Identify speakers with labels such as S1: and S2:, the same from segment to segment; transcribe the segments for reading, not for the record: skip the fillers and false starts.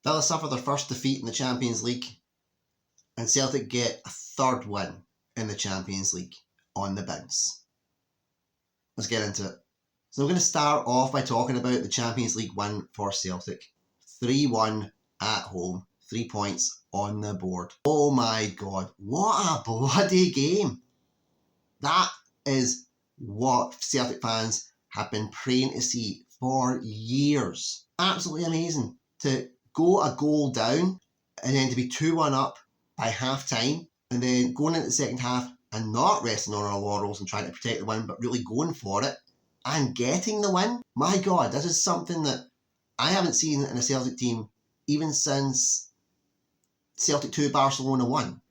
S1: Villa suffer their first defeat in the Champions League, and Celtic get a third win in the Champions League on the bounce. Let's get into it. So I'm going to start off by talking about the Champions League win for Celtic. 3-1 at home, 3 points on the board. Oh my God, what a bloody game. That is what Celtic fans have been praying to see for years. Absolutely amazing. To go a goal down and then to be 2-1 up by half time and then going into the second half and not resting on our laurels and trying to protect the win, but really going for it and getting the win. My God, this is something that I haven't seen in a Celtic team even since Celtic 2 Barcelona 1.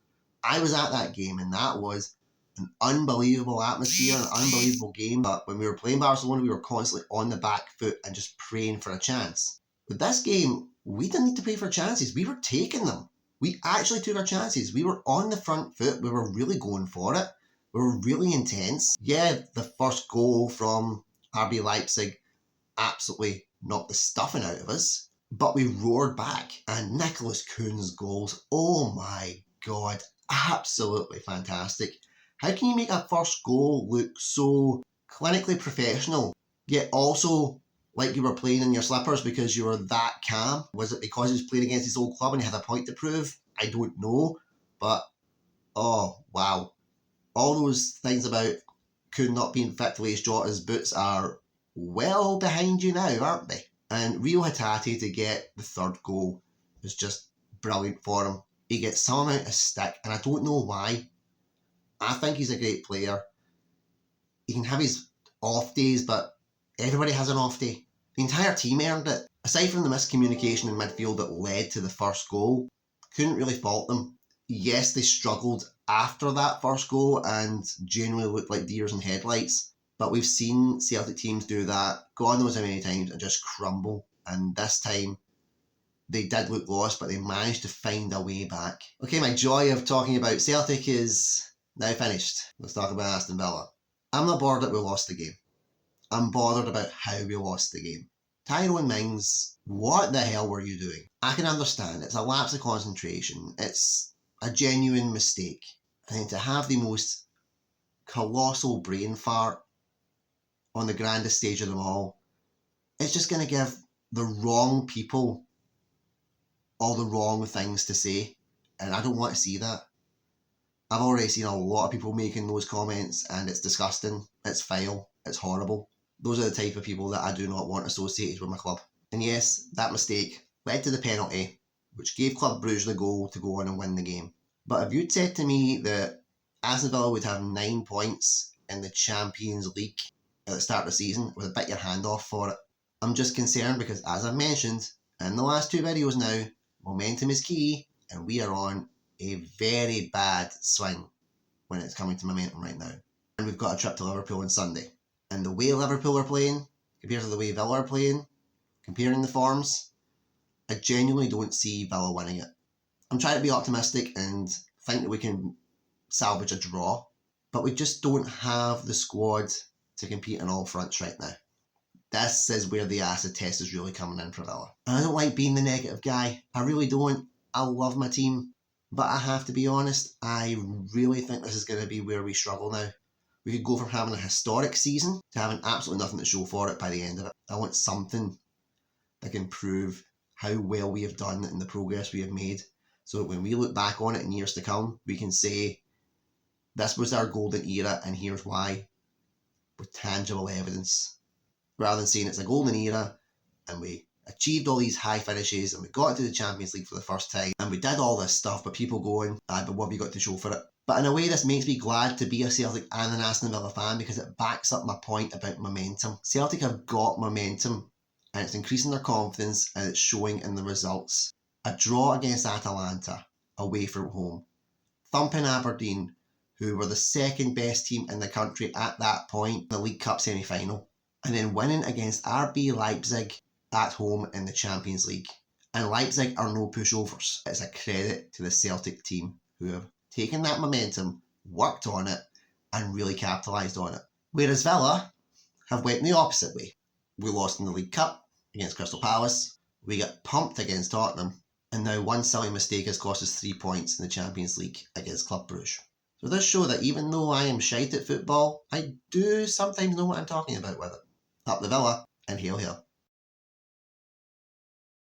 S1: I was at that game and that was an unbelievable atmosphere, an unbelievable game. But when we were playing Barcelona, we were constantly on the back foot and just praying for a chance. With this game, we didn't need to pray for chances. We were taking them. We actually took our chances. We were on the front foot. We were really going for it. We were really intense. Yeah, the first goal from RB Leipzig absolutely knocked the stuffing out of us. But we roared back. And Nicholas Kuhn's goals, oh my God, absolutely fantastic. How can you make a first goal look so clinically professional, yet also like you were playing in your slippers because you were that calm? Was it because he was playing against his old club and he had a point to prove? I don't know. But, oh, wow. All those things about Kuhn not being fit to lace Jota's boots are well behind you now, aren't they? And Rio Hatate to get the third goal is just brilliant for him. He gets some amount of stick, and I don't know why. I think he's a great player. He can have his off days, but everybody has an off day. The entire team earned it. Aside from the miscommunication in midfield that led to the first goal, couldn't really fault them. Yes, they struggled after that first goal and genuinely looked like deers in headlights, but we've seen Celtic teams do that, God knows how many times, and just crumble. And this time, they did look lost, but they managed to find a way back. Okay, my joy of talking about Celtic is now finished. Let's talk about Aston Villa. I'm not bothered that we lost the game. I'm bothered about how we lost the game. Tyrone Mings, what the hell were you doing? I can understand, it's a lapse of concentration. It's a genuine mistake. And then to have the most colossal brain fart on the grandest stage of them all, it's just going to give the wrong people all the wrong things to say. And I don't want to see that. I've already seen a lot of people making those comments and it's disgusting, it's vile, it's horrible. Those are the type of people that I do not want associated with my club. And yes, that mistake led to the penalty, which gave Club Brugge the goal to go on and win the game. But if you'd said to me that Aston Villa would have 9 points in the Champions League at the start of the season, I would have bit your hand off for it. I'm just concerned because, as I've mentioned in the last 2 videos now, momentum is key and we are on a very bad swing when it's coming to momentum right now. And we've got a trip to Liverpool on Sunday. And the way Liverpool are playing compared to the way Villa are playing, comparing the forms, I genuinely don't see Villa winning it. I'm trying to be optimistic and think that we can salvage a draw, but we just don't have the squad to compete on all fronts right now. This is where the acid test is really coming in for Villa. And I don't like being the negative guy. I really don't. I love my team. But I have to be honest, I really think this is going to be where we struggle now. We could go from having a historic season to having absolutely nothing to show for it by the end of it. I want something that can prove how well we have done and the progress we have made. So that when we look back on it in years to come, we can say, this was our golden era and here's why, with tangible evidence. Rather than saying it's a golden era and we achieved all these high finishes and we got into the Champions League for the first time and we did all this stuff, but people going, but what have you got to show for it? But in a way, this makes me glad to be a Celtic and an Aston Villa fan because it backs up my point about momentum. Celtic have got momentum and it's increasing their confidence and it's showing in the results. A draw against Atalanta away from home, thumping Aberdeen, who were the second best team in the country at that point in the League Cup semi-final, and then winning against RB Leipzig at home in the Champions League. And Leipzig are no pushovers. It's a credit to the Celtic team who have taken that momentum, worked on it, and really capitalised on it. Whereas Villa have went the opposite way. We lost in the League Cup against Crystal Palace. We got pumped against Tottenham. And now one silly mistake has cost us 3 points in the Champions League against Club Brugge. So this show that even though I am shite at football, I do sometimes know what I'm talking about with it. Up the Villa, and hail hail.